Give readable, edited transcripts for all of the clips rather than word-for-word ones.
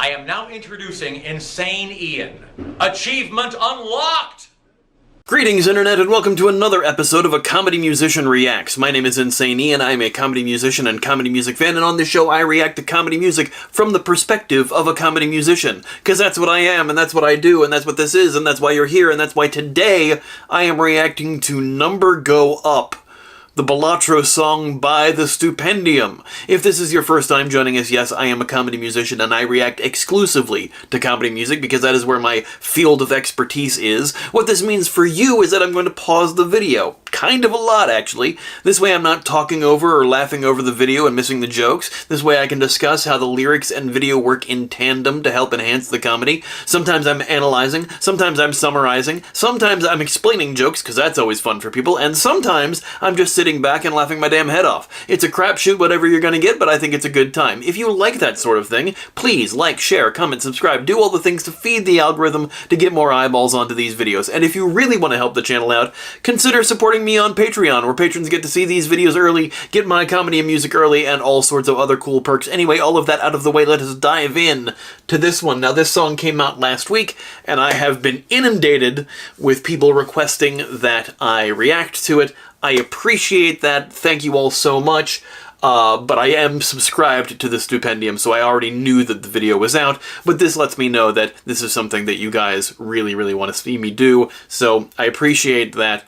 I am now introducing Insane Ian. Achievement unlocked! Greetings, Internet, and welcome to another episode of A Comedy Musician Reacts. My name is Insane Ian. I'm a comedy musician and comedy music fan, and on this show I react to comedy music from the perspective of a comedy musician. Because that's what I am, and that's what I do, and that's what this is, and that's why you're here, and that's why today I am reacting to Number Go Up, the Balatro song by the Stupendium. If this is your first time joining us, yes, I am a comedy musician and I react exclusively to comedy music because that is where my field of expertise is. What this means for you is that I'm going to pause the video. Kind of a lot, actually. This way I'm not talking over or laughing over the video and missing the jokes. This way I can discuss how the lyrics and video work in tandem to help enhance the comedy. Sometimes I'm analyzing, sometimes I'm summarizing, sometimes I'm explaining jokes, because that's always fun for people, and sometimes I'm just sitting back and laughing my damn head off. It's a crapshoot whatever you're gonna get, but I think it's a good time. If you like that sort of thing, please like, share, comment, subscribe, do all the things to feed the algorithm to get more eyeballs onto these videos. And if you really want to help the channel out, consider supporting me on Patreon, where patrons get to see these videos early, get my comedy and music early, and all sorts of other cool perks. Anyway, all of that out of the way, let us dive in to this one. Now, this song came out last week, and I have been inundated with people requesting that I react to it. I appreciate that. Thank you all so much. But I am subscribed to the Stupendium, so I already knew that the video was out, but this lets me know that this is something that you guys really, really want to see me do, so I appreciate that.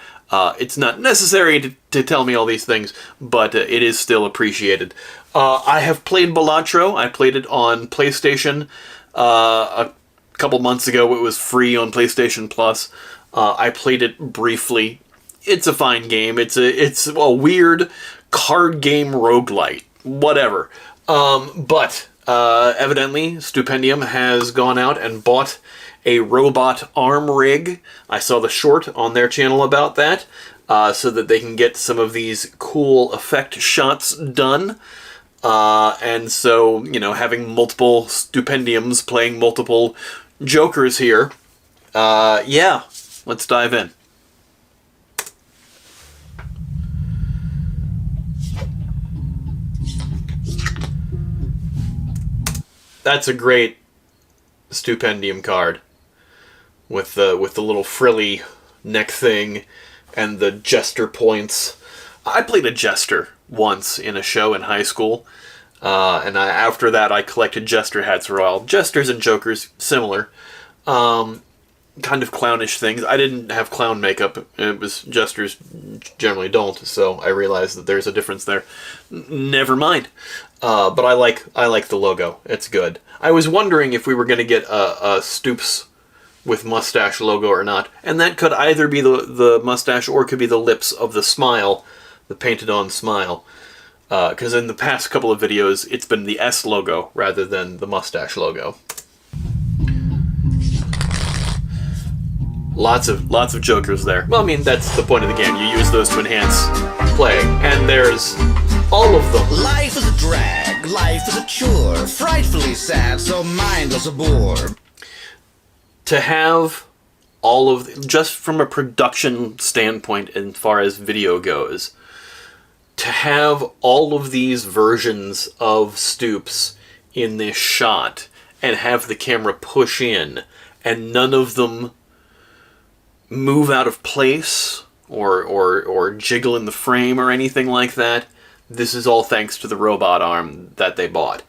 It's not necessary to tell me all these things, but it is still appreciated. I have played Balatro. I played it on PlayStation a couple months ago. It was free on PlayStation Plus. I played it briefly. It's a fine game. It's a weird card game roguelite. Whatever. But evidently, Stupendium has gone out and bought a robot arm rig. I saw the short on their channel about that, so that they can get some of these cool effect shots done. And so, you know, having multiple Stupendiums playing multiple Jokers here, yeah, let's dive in. That's a great Stupendium card with the little frilly neck thing and the jester points. I played a jester once in a show in high school, and after that I collected jester hats for a while. Jesters and jokers, similar. Kind of clownish things. I didn't have clown makeup. It was jesters generally don't, so I realized that there's a difference there. Never mind. But I like the logo. It's good. I was wondering if we were going to get a Stoops with mustache logo or not, and that could either be the mustache or it could be the lips of the smile, the painted on smile. Because in the past couple of videos, it's been the S logo rather than the mustache logo. Lots of jokers there. Well, I mean, that's the point of the game. You use those to enhance play. And there's all of them. Life is a drag, life is a chore, frightfully sad, so mindless a bore. To have all of, just from a production standpoint as far as video goes, to have all of these versions of Stoops in this shot and have the camera push in and none of them move out of place or jiggle in the frame or anything like that. This is all thanks to the robot arm that they bought.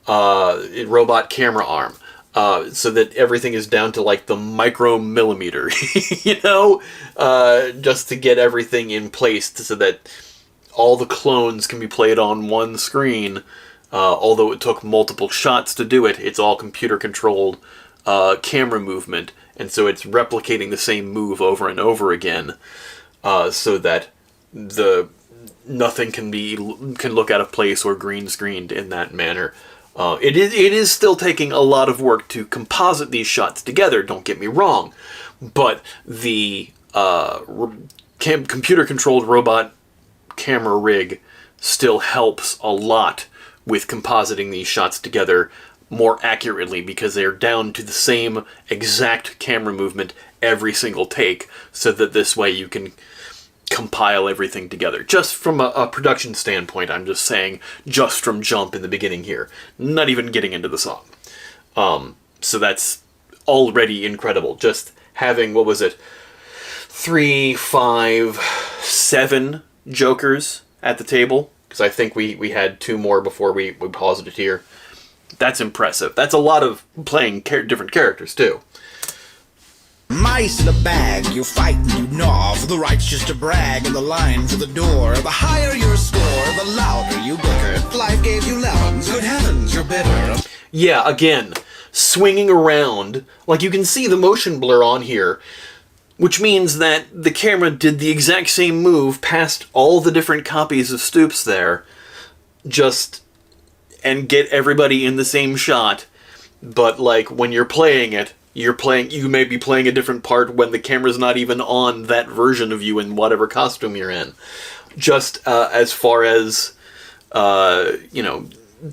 Robot camera arm. So that everything is down to like the micromillimeter, you know? Just to get everything in place so that all the clones can be played on one screen. Although it took multiple shots to do it, it's all computer controlled camera movement. And so it's replicating the same move over and over again, so that nothing can look out of place or green screened in that manner. It is still taking a lot of work to composite these shots together. Don't get me wrong, but the computer controlled robot camera rig still helps a lot with compositing these shots together more accurately, because they're down to the same exact camera movement every single take, so that this way you can compile everything together. Just from a production standpoint, I'm just saying, just from jump in the beginning here. Not even getting into the song. So that's already incredible. Just having, what was it, 3, 5, 7 Jokers at the table, because I think we had 2 more before we paused it here. That's impressive. That's a lot of playing different characters, too. Mice in a bag, you fight and you gnaw for the rights just to brag, and the line for the door. The higher your score, the louder you bicker. If life gave you lemons, good heavens, you're bitter. Yeah, again, swinging around. Like, you can see the motion blur on here, which means that the camera did the exact same move past all the different copies of Stoops there, and get everybody in the same shot. But, like, when you're playing it, you may be playing a different part when the camera's not even on that version of you in whatever costume you're in. Just as far as,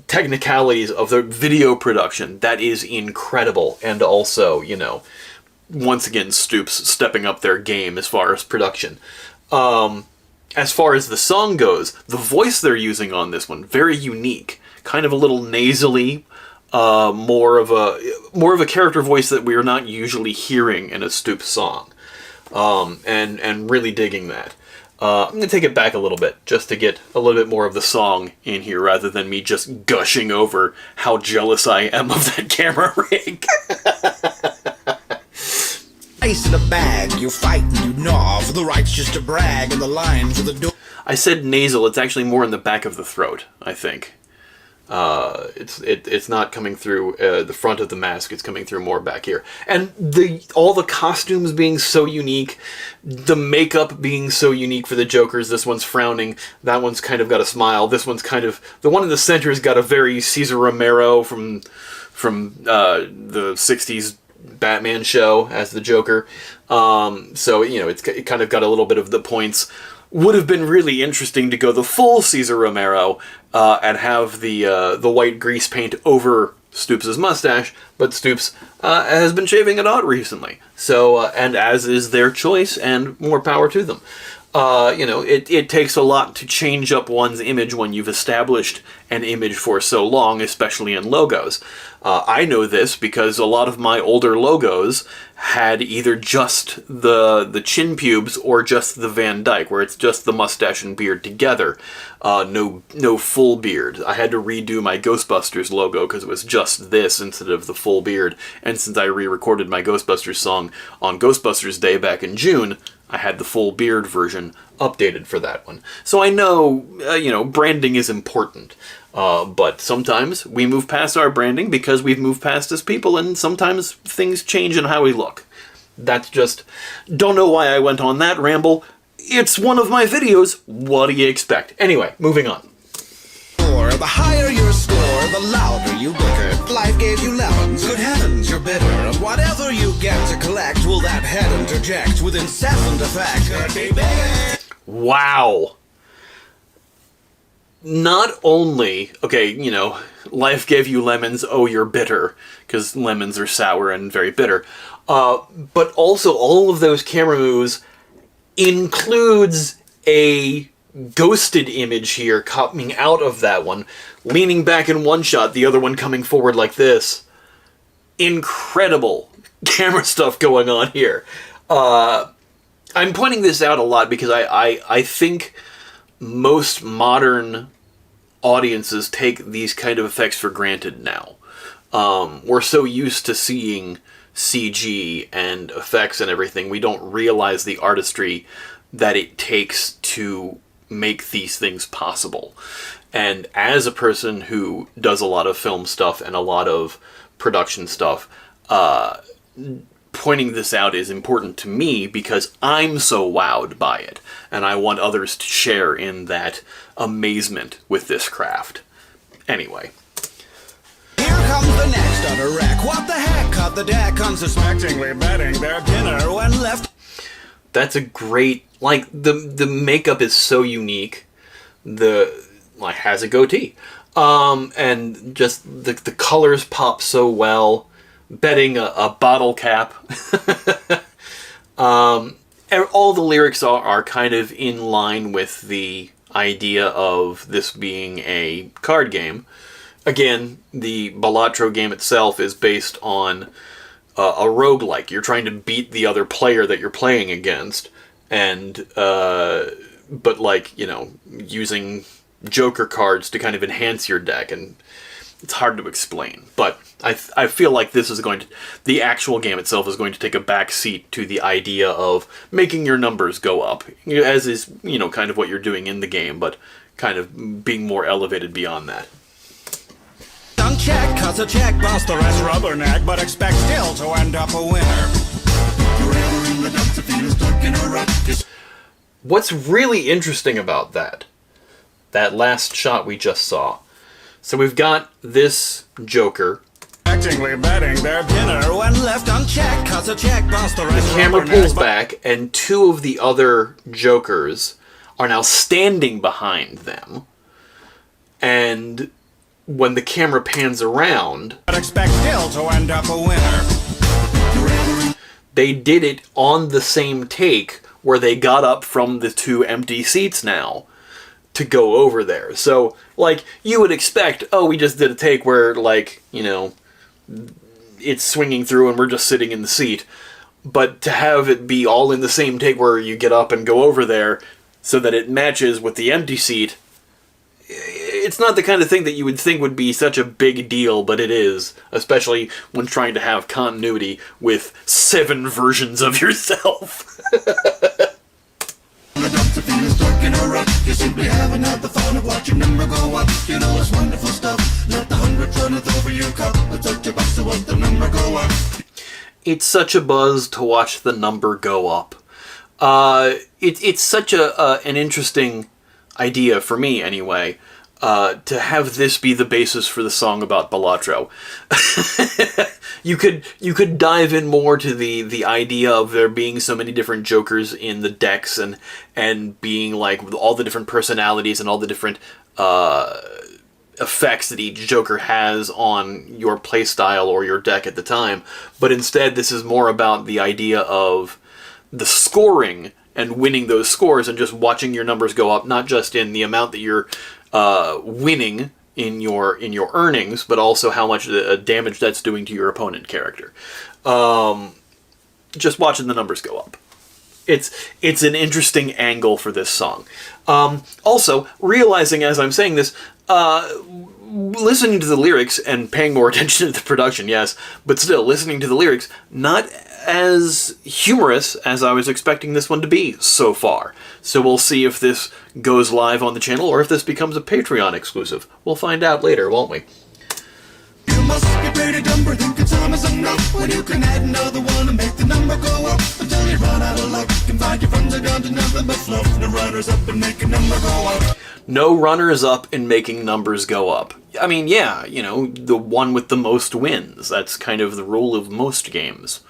technicalities of the video production, that is incredible. And also, once again, Stoops stepping up their game as far as production. As far as the song goes, the voice they're using on this one, very unique. Kind of a little nasally, more of a character voice that we're not usually hearing in a Stoops song, and really digging that. I'm going to take it back a little bit, just to get a little bit more of the song in here, rather than me just gushing over how jealous I am of that camera rig. Ice in a bag, you fight and you gnaw for the rights just to brag, and the line for the door. I said nasal, it's actually more in the back of the throat, I think. It's not coming through the front of the mask, it's coming through more back here. And all the costumes being so unique, the makeup being so unique for the Jokers. This one's frowning, that one's kind of got a smile, this one's kind of... The one in the center's got a very Cesar Romero from the 60s Batman show as the Joker. So, it kind of got a little bit of the points. Would have been really interesting to go the full Cesar Romero and have the white grease paint over Stoops' mustache, but Stoops has been shaving it out recently. So, and as is their choice, and more power to them. It takes a lot to change up one's image when you've established an image for so long, especially in logos. I know this because a lot of my older logos had either just the chin pubes or just the Van Dyke, where it's just the mustache and beard together. No full beard. I had to redo my Ghostbusters logo because it was just this instead of the full beard. And since I re-recorded my Ghostbusters song on Ghostbusters Day back in June, I had the full beard version updated for that one. So I know, branding is important. But sometimes we move past our branding because we've moved past as people, and sometimes things change in how we look. That's just... Don't know why I went on that ramble. It's one of my videos. What do you expect? Anyway, moving on. The higher your score, the louder you bicker. If life gave you lemons, good heavens, you're bitter. And whatever you get to collect, will that head interject with incessant effect? Could be bigger. Wow. Not only, life gave you lemons, oh, you're bitter, because lemons are sour and very bitter, but also all of those camera moves includes a ghosted image here coming out of that one, leaning back in one shot, the other one coming forward like this. Incredible camera stuff going on here. I'm pointing this out a lot because I think most modern audiences take these kind of effects for granted now. We're so used to seeing CG and effects and everything, we don't realize the artistry that it takes to make these things possible. And as a person who does a lot of film stuff and a lot of production stuff, pointing this out is important to me because I'm so wowed by it, and I want others to share in that amazement with this craft. Anyway. Here comes the next utter wreck. What the heck? Cut the deck, unsuspectingly betting their dinner when left. That's a great, the makeup is so unique. Has a goatee. And just the colors pop so well. Betting a bottle cap. All the lyrics are kind of in line with the idea of this being a card game. again, the Balatro game itself is based on a roguelike. You're trying to beat the other player that you're playing against, and but like, you know, using Joker cards to kind of enhance your deck, and it's hard to explain. But I feel like this is going to, the actual game itself is going to take a back seat to the idea of making your numbers go up, as is, you know, kind of what you're doing in the game, but kind of being more elevated beyond that. Uncheck, cause a check buster has rubberneck, but expect still to end up a winner. What's really interesting about that last shot we just saw, so we've got this Joker. Actingly betting their dinner when left unchecked, cause a check buster has The camera rubberneck, pulls back, and two of the other Jokers are now standing behind them. And when the camera pans around, but expect still to end up a winner. they did it on the same take where they got up from the two empty seats now to go over there. So, like, you would expect, oh, we just did a take where, like, you know, it's swinging through and we're just sitting in the seat. But to have it be all in the same take where you get up and go over there so that it matches with the empty seat, it's not the kind of thing that you would think would be such a big deal, but it is, especially when trying to have continuity with 7 versions of yourself. You simply haven't had the fun of watching number go up. You know it's wonderful stuff. Let the 100 runneth over your cup. It's such a buzz to watch the number go up. It's such a buzz to watch the number go up. It's such an interesting idea, for me anyway, to have this be the basis for the song about Balatro. You could dive in more to the idea of there being so many different Jokers in the decks, and being like with all the different personalities and all the different effects that each Joker has on your playstyle or your deck at the time. But instead, this is more about the idea of the scoring and winning those scores and just watching your numbers go up, not just in the amount that you're winning in your earnings, but also how much damage that's doing to your opponent character. Just watching the numbers go up. It's an interesting angle for this song. Also, realizing as I'm saying this, listening to the lyrics and paying more attention to the production, yes, but still, listening to the lyrics, not as humorous as I was expecting this one to be so far. So we'll see if this goes live on the channel or if this becomes a Patreon exclusive. We'll find out later, won't we? You must be pretty dumber, thinking time is enough. When you can add another one and make the number go up until you run out of luck and find your friends are down to nothing but fluff. The runners up and make a number go up. No runners up in making numbers go up. I mean, yeah, you know, the one with the most wins. That's kind of the rule of most games.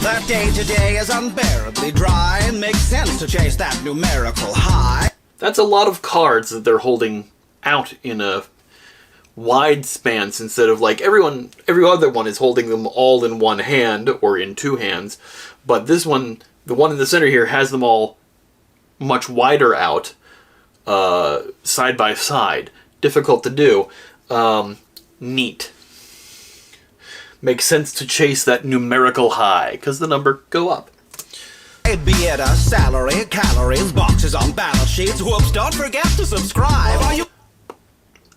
That day today is unbearably dry and makes sense to chase that numerical high. That's a lot of cards that they're holding out in a wide span, instead of like every other one is holding them all in one hand or in 2 hands. But this one, the one in the center here, has them all much wider out, side by side. Difficult to do. Neat. Makes sense to chase that numerical high, because the number go up. Be it a salary, calories, boxes on balance sheets. Whoops, don't forget to subscribe. Are you?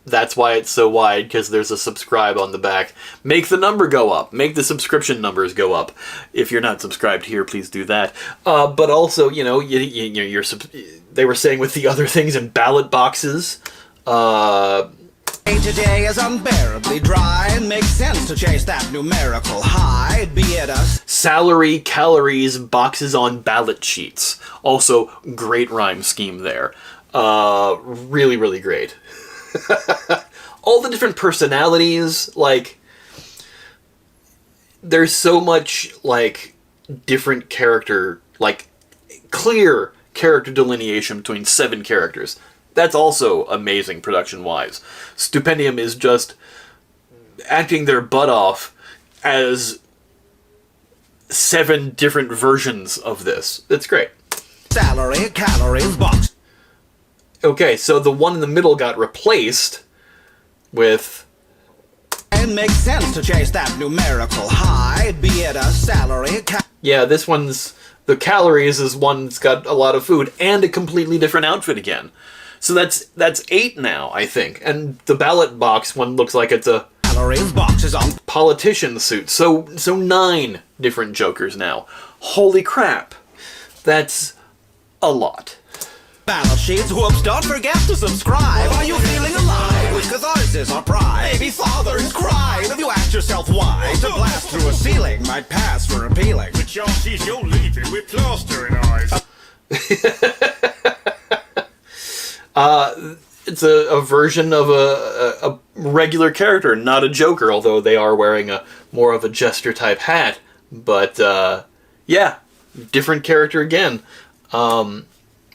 That's why it's so wide, because there's a subscribe on the back. Make the number go up. Make the subscription numbers go up. If you're not subscribed here, please do that. But also, you know, they were saying with the other things in ballot boxes, Today is unbearably dry and makes sense to chase that numerical high. Be it a salary, calories, boxes on ballot sheets. Also, great rhyme scheme there. Really, really great. All the different personalities, like, there's so much, like, different character, like, clear character delineation between 7 characters. That's also amazing production-wise. Stupendium is just acting their butt off as 7 different versions of this. It's great. salary, calories, box. Okay, so the one in the middle got replaced with... It makes sense to chase that numerical high, be it a salary... Yeah, this one's... The calories is one that's got a lot of food and a completely different outfit again. So that's 8 now, I think. And the ballot box one looks like it's a calories boxes on politician suit. So 9 different Jokers now. Holy crap. That's a lot. Battle sheets, whoops, don't forget to subscribe. Are you feeling alive? With catharsis or pride? Maybe fathers cry. Have you asked yourself why? To blast through a ceiling might pass for appealing. But y'all sees you're leaving with plaster in eyes. It's a version of a regular character, not a Joker, although they are wearing a more of a jester type hat. But yeah, different character again.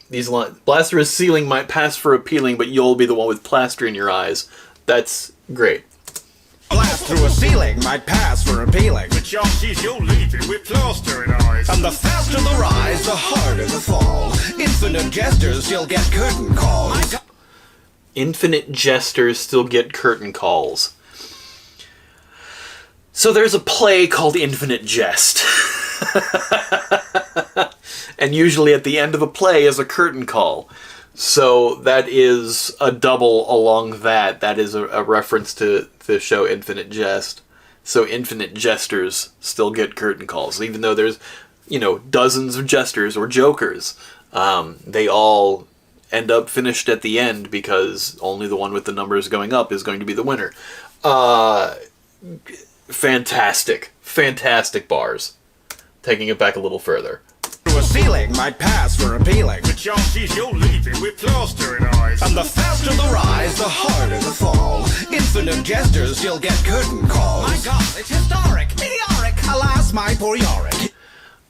These lines, blaster a ceiling might pass for appealing, but you'll be the one with plaster in your eyes. That's great. Blast through a ceiling might pass for appealing. But y'all sees you're leaving with plaster in eyes. And the faster the rise, the harder the fall. Infinite jesters still get curtain calls. Infinite jesters still get curtain calls. So there's a play called Infinite Jest. And usually at the end of a play is a curtain call. So that is a double along that. That is a reference to the show Infinite Jest. So Infinite Jesters still get curtain calls. Even though there's, dozens of jesters or jokers. They all end up finished at the end because only the one with the numbers going up is going to be the winner. Fantastic. Fantastic bars. Taking it back a little further. Through a ceiling might pass for appealing. But y'all sees you're leaving with plaster in eyes. And the faster the rise, the harder the fall. Infinite jesters still get curtain calls. My God, it's historic, meteoric. Alas, my poor Yorick.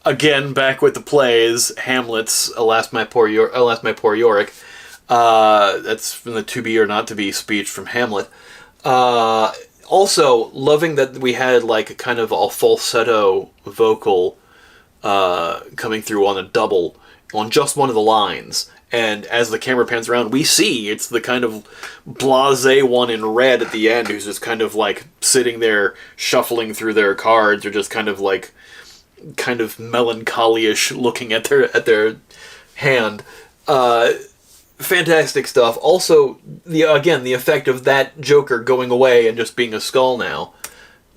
Again, back with the plays, Hamlet's Alas, my poor Yorick. That's from the To Be or Not To Be speech from Hamlet. Also, loving that we had like a kind of a falsetto vocal coming through on a double on just one of the lines. And as the camera pans around, we see it's the kind of blasé one in red at the end who's just kind of like sitting there shuffling through their cards or just kind of melancholy-ish looking at their hand. Fantastic stuff. Also, the effect of that Joker going away and just being a skull now.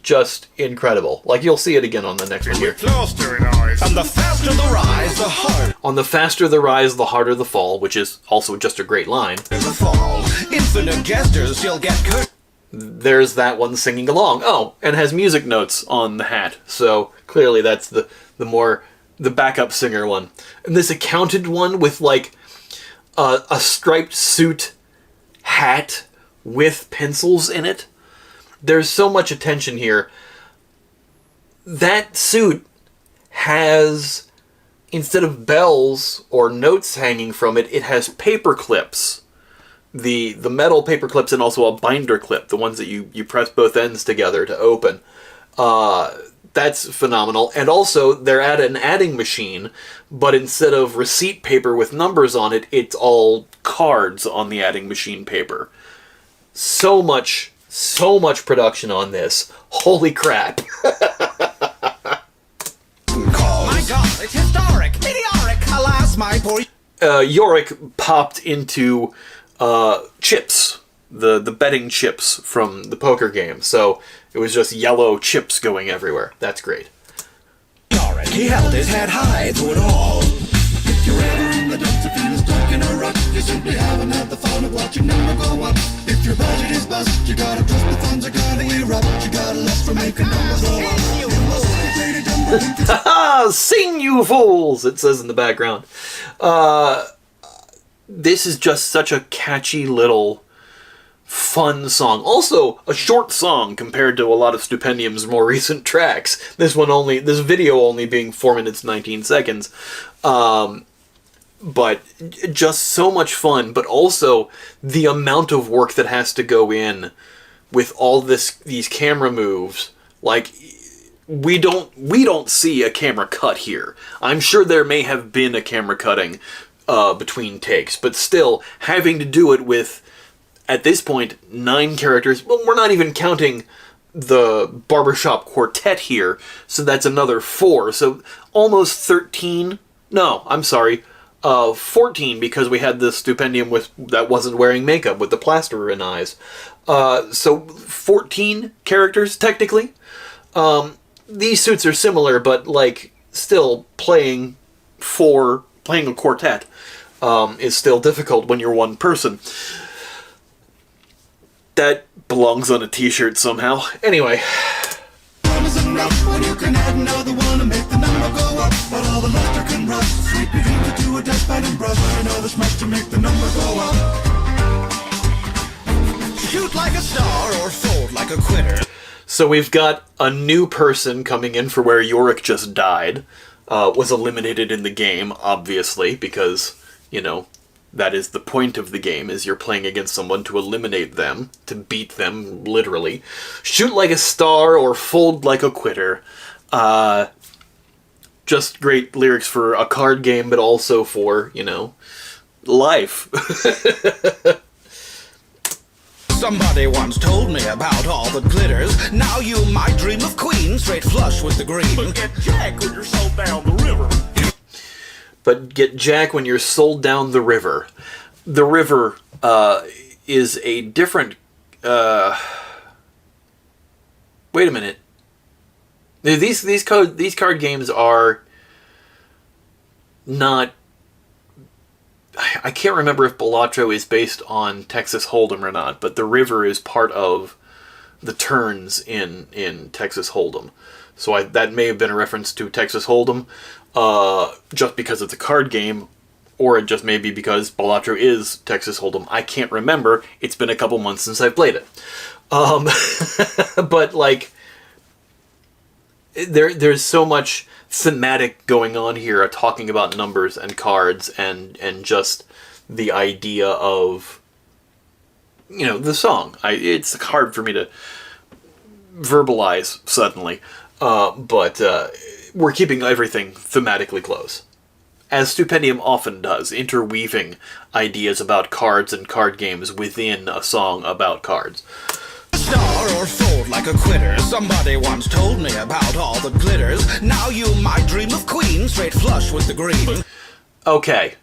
Just incredible. Like, you'll see it again on the next one here. Plaster in eyes. And the faster the rise, the harder. On the faster the rise, the harder the fall, which is also just a great line. The fall. Infinite jesters still get curtain. There's that one singing along. Oh, and has music notes on the hat. So clearly that's the backup singer one. And this accounted one with like a striped suit hat with pencils in it. There's so much attention here. That suit has, instead of bells or notes hanging from it, it has paper clips. The metal paper clips and also a binder clip, the ones that you press both ends together to open. That's phenomenal. And also, they're at an adding machine, but instead of receipt paper with numbers on it, it's all cards on the adding machine paper. So much production on this. Holy crap. My God, it's historic, meteoric. Alas, my poor... Yorick popped into chips, the betting chips from the poker game. So it was just yellow chips going everywhere. That's great. Yorick, he held his head high through it all. If you're ever in the dumps and feeling stuck in a rut, you simply haven't had the fun of watching number go up. If your budget is bust, you gotta trust the funds are gonna erupt. You gotta lust for making numbers go up. You must be great at dumb. Ha! Sing, you fools! It says in the background. This is just such a catchy little fun song. Also, a short song compared to a lot of Stupendium's more recent tracks. This video only being 4 minutes 19 seconds. But just so much fun, but also the amount of work that has to go in with all these camera moves. Like, we don't see a camera cut here. I'm sure there may have been a camera cutting between takes, but still having to do it with, at this point, 9 characters. Well, we're not even counting the barbershop quartet here, so that's another 4, so almost 13. No, I'm sorry, 14, because we had the Stupendium that wasn't wearing makeup with the plaster in eyes. So 14 characters technically. These suits are similar, but like still playing a quartet is still difficult when you're one person. That belongs on a t-shirt somehow. Anyway. One is enough when you can add another one and make the number go up. But all the luster can rust. Sweep your dreams into a dustpan and brush. You know there's much to make the number go up. Shoot like a star or fold like a quitter. So we've got a new person coming in for where Yorick just died. Was eliminated in the game, obviously, because, you know, that is the point of the game, is you're playing against someone to eliminate them, to beat them, literally. Shoot like a star or fold like a quitter. Just great lyrics for a card game, but also for, you know, life. Somebody once told me about all that glitters. Now you might dream of queen, straight flush with the green. But get Jack when you're sold down the river. But get Jack when you're sold down the river. The river is a different... wait a minute. These card games are not... I can't remember if Balatro is based on Texas Hold'em or not, but the river is part of the turns in Texas Hold'em. So that may have been a reference to Texas Hold'em, just because it's a card game, or it just may be because Balatro is Texas Hold'em. I can't remember. It's been a couple months since I've played it. But, like, there's so much thematic going on here, talking about numbers and cards and just the idea of, you know, the song. It's hard for me to verbalize suddenly, but we're keeping everything thematically close, as Stupendium often does, interweaving ideas about cards and card games within a song about cards. Star or fold like a quitter. Somebody once told me about all that glitters. Now you might dream of queen, straight flush with the green. Okay,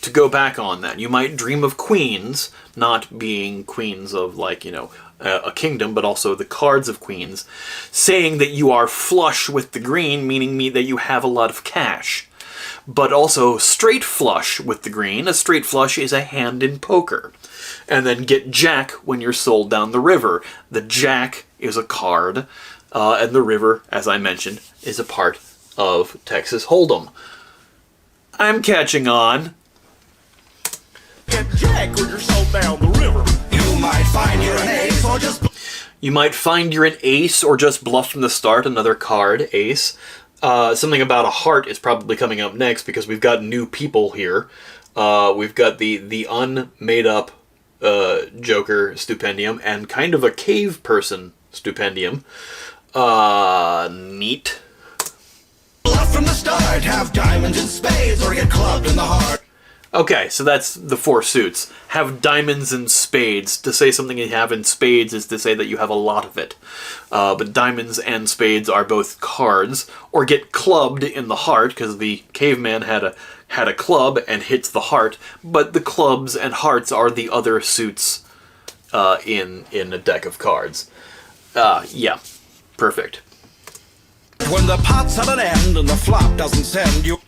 to go back on that, you might dream of queens, not being queens of, like, you know, a kingdom, but also the cards of queens, saying that you are flush with the green, meaning that you have a lot of cash. But also straight flush with the green. A straight flush is a hand in poker. And then get Jack when you're sold down the river. The Jack is a card, and the river, as I mentioned, is a part of Texas Hold'em. I'm catching on. Get Jack when you're sold down the river. You might find you're an ace or just... You might find you're an ace or just bluff from the start, another card, ace. Something about a heart is probably coming up next because we've got new people here. We've got the unmade-up Joker Stupendium and kind of a cave person Stupendium. Neat. Bluff from the start, have diamonds and spades or get clubbed in the heart. Okay, so that's the 4 suits. Have diamonds and spades. To say something you have in spades is to say that you have a lot of it. But diamonds and spades are both cards. Or get clubbed in the heart, because the caveman had a club and hits the heart. But the clubs and hearts are the other suits in a deck of cards. Yeah, perfect. When the pot's at an end and the flop doesn't send you...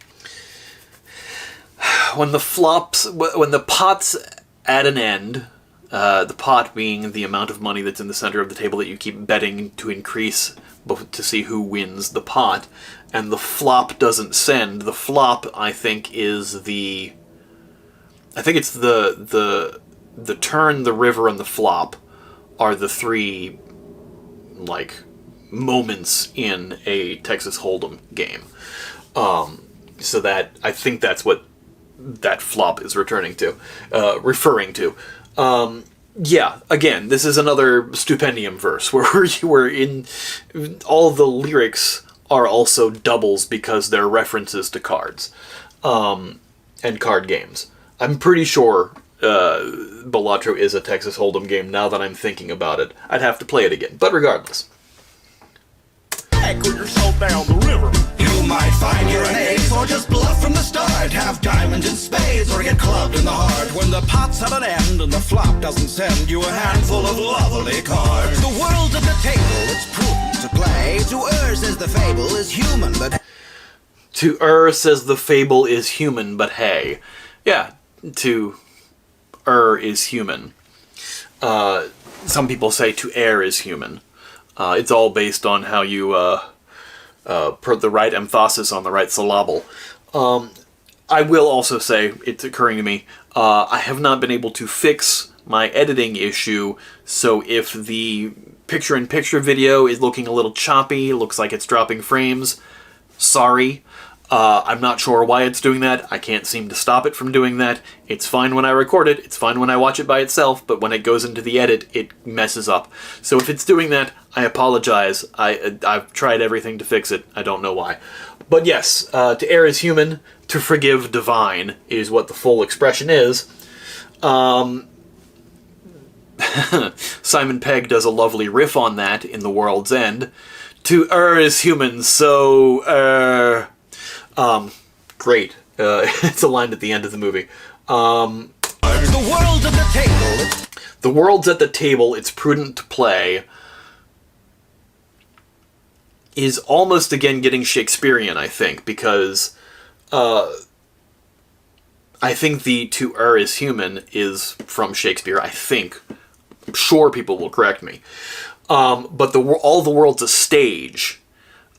When the pot's at an end, the pot being the amount of money that's in the center of the table that you keep betting to increase to see who wins the pot, and the flop doesn't send. The flop, I think, is the... I think it's the turn, the river, and the flop are the 3, like, moments in a Texas Hold'em game. So that, I think that's what that flop is referring to. Yeah, again, this is another Stupendium verse where you were in... All the lyrics are also doubles because they're references to cards. and card games. I'm pretty sure Balatro is a Texas Hold'em game now that I'm thinking about it. I'd have to play it again, but regardless. With yourself down the river. You might find you're an ace, or just bluff from the start. Have diamonds and spades, or get clubbed in the heart. When the pot's at an end and the flop doesn't send you a handful of lovely cards. The world's at the table, it's prudent to play. To err, says the fable, is human, but... To err, says the fable, is human, but hey. Yeah, to err is human. Some people say to err is human. It's all based on how you put the right emphasis on the right syllable. I will also say, it's occurring to me, I have not been able to fix my editing issue, so if the picture-in-picture video is looking a little choppy, looks like it's dropping frames, sorry. I'm not sure why it's doing that. I can't seem to stop it from doing that. It's fine when I record it, it's fine when I watch it by itself, but when it goes into the edit, it messes up. So if it's doing that, I apologize. I've tried everything to fix it. I don't know why. But yes, to err is human, to forgive divine is what the full expression is. Simon Pegg does a lovely riff on that in The World's End. To err is human, so great. It's a line at the end of the movie. The world's at the table. The world's at the table, it's prudent to play, is almost again getting Shakespearean, I think, because I think the to err is human is from Shakespeare, I think. I'm sure people will correct me. But all the world's a stage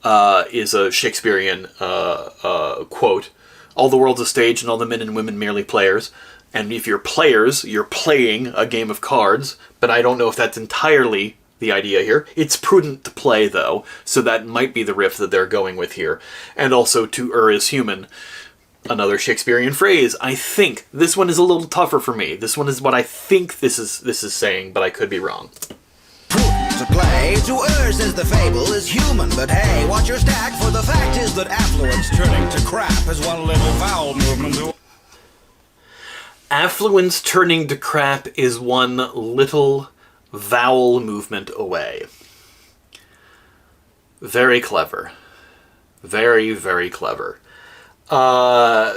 is a Shakespearean quote. All the world's a stage and all the men and women merely players. And if you're players, you're playing a game of cards, but I don't know if that's entirely the idea here. It's prudent to play, though, so that might be the riff that they're going with here. And also, to err is human. Another Shakespearean phrase. I think. This one is a little tougher for me. This one is what I think this is saying, but I could be wrong. Prudent to play, to err, says the fable, is human, but hey, watch your stack, for the fact is that affluence turning to crap is one little vowel movement. Affluence turning to crap is one little vowel movement away. Very clever. Very, very clever. Crap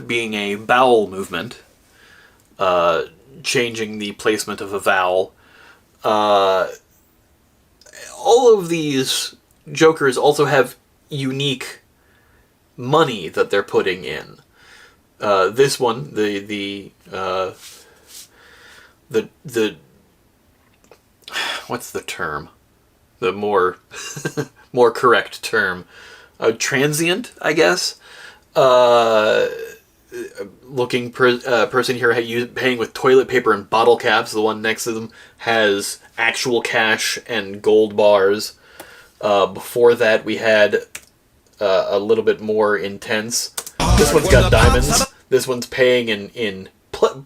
being a bowel movement, changing the placement of a vowel. All of these jokers also have unique money that they're putting in. This one, the what's the term? The more more correct term, transient, I guess. Looking person here paying with toilet paper and bottle caps. The one next to them has actual cash and gold bars. Before that, we had a little bit more intense. This one's got diamonds. This one's paying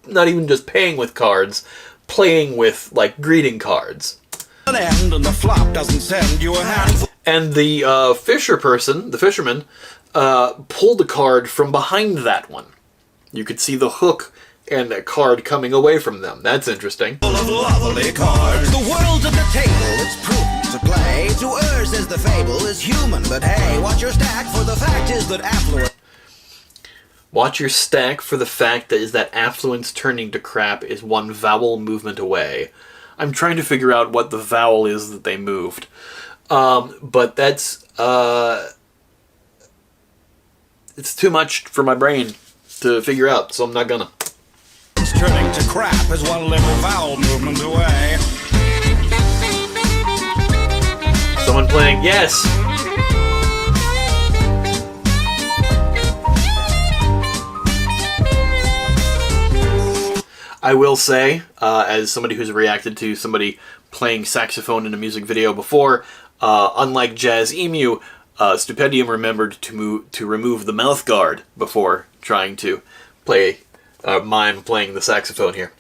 not even just paying with cards, playing with, like, greeting cards. And the flop doesn't send you a handful. And the fisherman, pulled a card from behind that one. You could see the hook and a card coming away from them. That's interesting. Of lovely cards. The world's at the table, it's prudent to play. To err, says the fable, is human, but hey, watch your stack, for the fact is that affluence. Watch your stack, for the fact that affluence turning to crap is one vowel movement away. I'm trying to figure out what the vowel is that they moved. But that's, it's too much for my brain to figure out, so I'm not gonna. Turning to crap is one little vowel movement away. Someone playing, yes! I will say, as somebody who's reacted to somebody playing saxophone in a music video before, unlike Jazz Emu, Stupendium remembered to remove the mouth guard before trying to mime playing the saxophone here.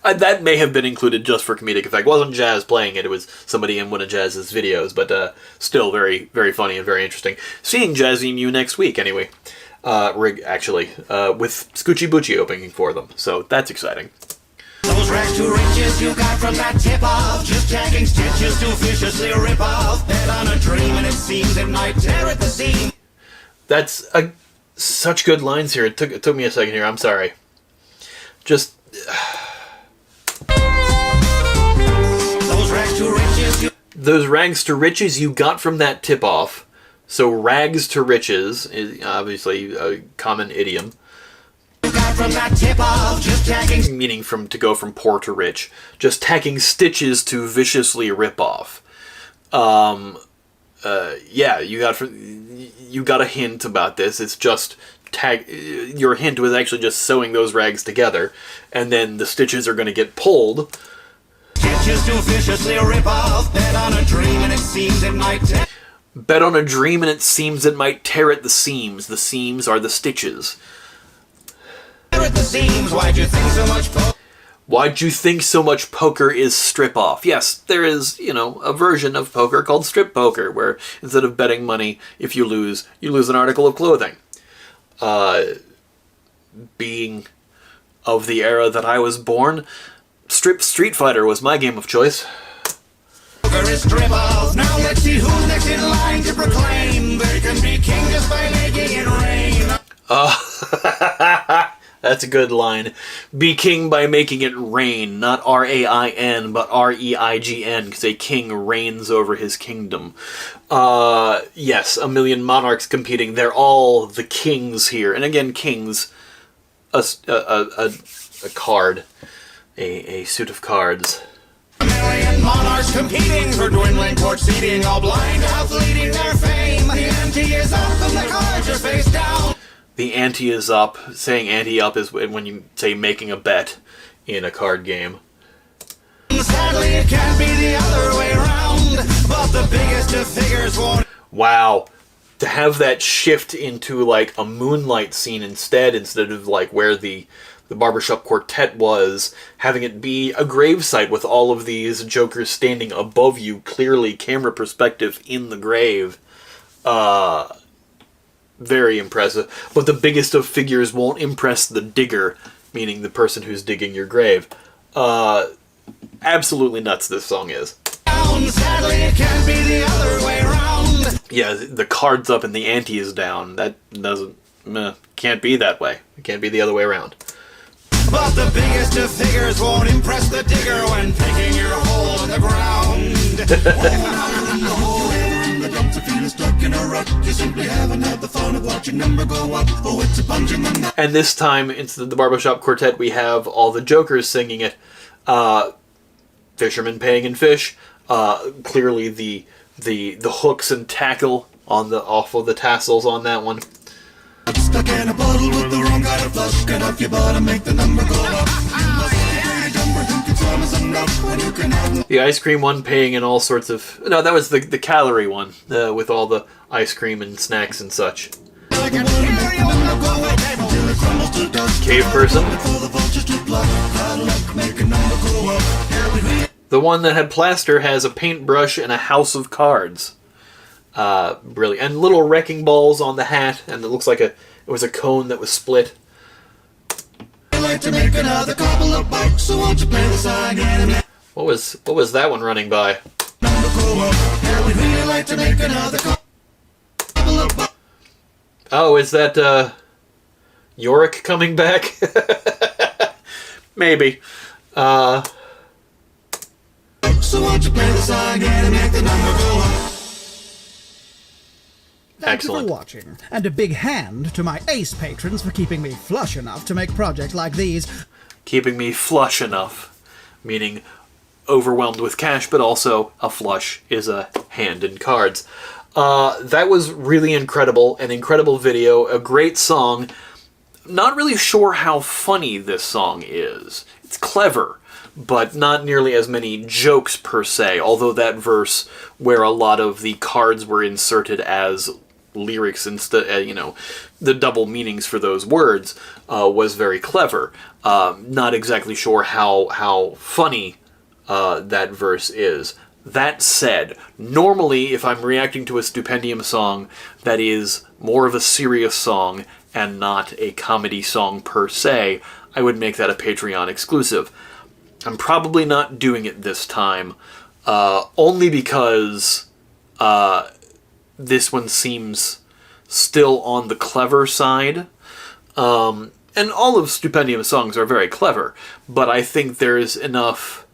That may have been included just for comedic effect. It wasn't Jazz playing it, it was somebody in one of Jazz's videos, but still very, very funny and very interesting. Seeing Jazz Emu next week, anyway. rig, actually, with Scoochie Boochie opening for them. So that's exciting. Those rags to riches you got from that tip-off, just tagging stitches to viciously rip off. Bet on a dream and it seems it might tear at the seam. That's such good lines here. It took me a second here. I'm sorry. Just those rags to riches you got from that tip-off. So rags to riches is obviously a common idiom. From that tip-off, just tagging, meaning to go from poor to rich. Just tacking stitches to viciously rip off. Yeah, you got a hint about this. It's just your hint was actually just sewing those rags together, and then the stitches are going to get pulled. Stitches to viciously rip off. Bet on a dream and it seems it might tear. Bet on a dream and it seems it might tear at the seams. The seams are the stitches. At the seams, why'd you think so much Why'd you think so much poker is strip off? Yes, there is, a version of poker called strip poker, where instead of betting money, if you lose an article of clothing. Being of the era that I was born, Street Fighter was my game of choice. Poker is strip off. Now let's see who's next in line to proclaim they can be king just by making it rain. That's a good line. Be king by making it rain. Not R-A-I-N, but R-E-I-G-N, because a king reigns over his kingdom. Yes, a million monarchs competing. They're all the kings here. And again, kings, a card, a suit of cards. A million monarchs competing for dwindling court seating, all blind to how fleeting their fame. The ante is up and the cards are face down. The ante is up. Saying ante up is when you say making a bet in a card game. Sadly, it can't be the other way around, but the biggest of figures won't. Wow. To have that shift into like a moonlight scene instead of like where the barbershop quartet was, having it be a gravesite with all of these jokers standing above you, clearly camera perspective in the grave. Very impressive. But the biggest of figures won't impress the digger, meaning the person who's digging your grave. Absolutely nuts this song is. Sadly, it can't be the other way around. Yeah, the card's up and the ante is down. That can't be that way. It can't be the other way around. But the biggest of figures won't impress the digger when picking your hole in the ground. And this time, instead of the barbershop quartet, we have all the jokers singing it. Fishermen paying in fish. Clearly the hooks and tackle off of the tassels on that one. Stuck in a bottle with the wrong kind of flush. Get off your butt and make the number go up. The ice cream one paying in all sorts of... No, that was the calorie one, with all the ice cream and snacks and such. Cave person. The one that had plaster has a paintbrush and a house of cards. Brilliant. And little wrecking balls on the hat, and it looks like it was a cone that was split. What was that one running by? Oh, is that Yorick coming back? Maybe. So won't you play the song again and make the number go up? Thank you Excellent. for watching, and a big hand to my ace patrons for keeping me flush enough to make projects like these. Keeping me flush enough, meaning overwhelmed with cash, but also a flush is a hand in cards. That was really incredible, an incredible video, a great song. Not really sure how funny this song is. It's clever, but not nearly as many jokes per se, although that verse where a lot of the cards were inserted as lyrics instead, the double meanings for those words was very clever. Not exactly sure how funny that verse is. That said, normally if I'm reacting to a Stupendium song that is more of a serious song and not a comedy song per se, I would make that a Patreon exclusive. I'm probably not doing it this time, only because this one seems still on the clever side. And all of Stupendium's songs are very clever, but I think there's enough...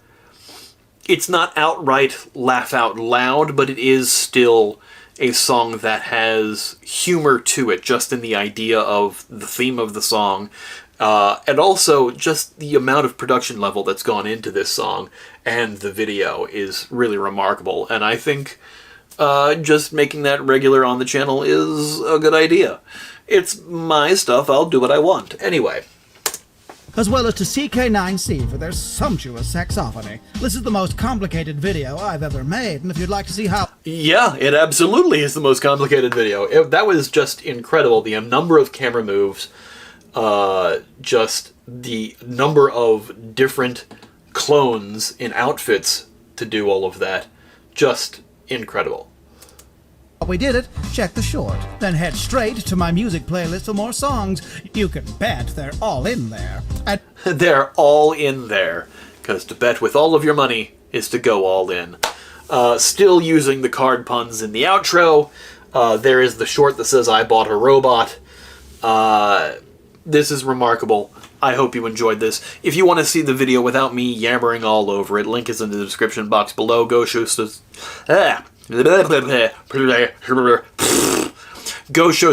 It's not outright laugh out loud, but it is still a song that has humor to it, just in the idea of the theme of the song, and also just the amount of production level that's gone into this song and the video is really remarkable, and I think just making that regular on the channel is a good idea. It's my stuff, I'll do what I want. Anyway. As well as to CK9C for their sumptuous saxophony. This is the most complicated video I've ever made, and if you'd like to see how... Yeah, it absolutely is the most complicated video. That was just incredible. The number of camera moves, just the number of different clones in outfits to do all of that. Just incredible. we did it, check the short. Then head straight to my music playlist for more songs. You can bet they're all in there. And they're all in there, because to bet with all of your money is to go all in. Still using the card puns in the outro. There is the short that says, I bought a robot. This is remarkable. I hope you enjoyed this. If you want to see the video without me yammering all over it, link is in the description box below. Go show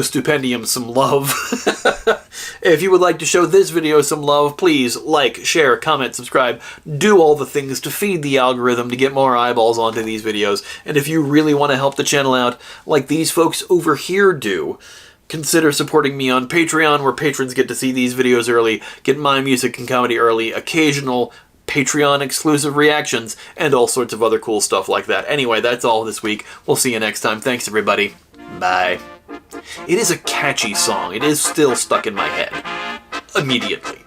Stupendium some love. If you would like to show this video some love, please like, share, comment, subscribe. Do all the things to feed the algorithm to get more eyeballs onto these videos. And if you really want to help the channel out, like these folks over here do, consider supporting me on Patreon, where patrons get to see these videos early, get my music and comedy early, occasional Patreon-exclusive reactions, and all sorts of other cool stuff like that. Anyway, that's all this week. We'll see you next time. Thanks, everybody. Bye. It is a catchy song. It is still stuck in my head. Immediately.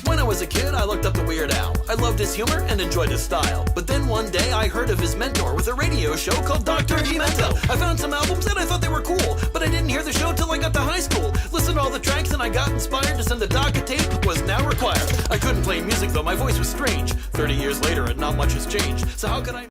When I was a kid, I looked up to Weird Al. I loved his humor and enjoyed his style. But then one day, I heard of his mentor with a radio show called Dr. Demento. I found some albums and I thought they were cool, but I didn't hear the show till I got to high school. Listened to all the tracks and I got inspired to send the doc a tape was now required. I couldn't play music though, my voice was strange. 30 years later and not much has changed. So how could I...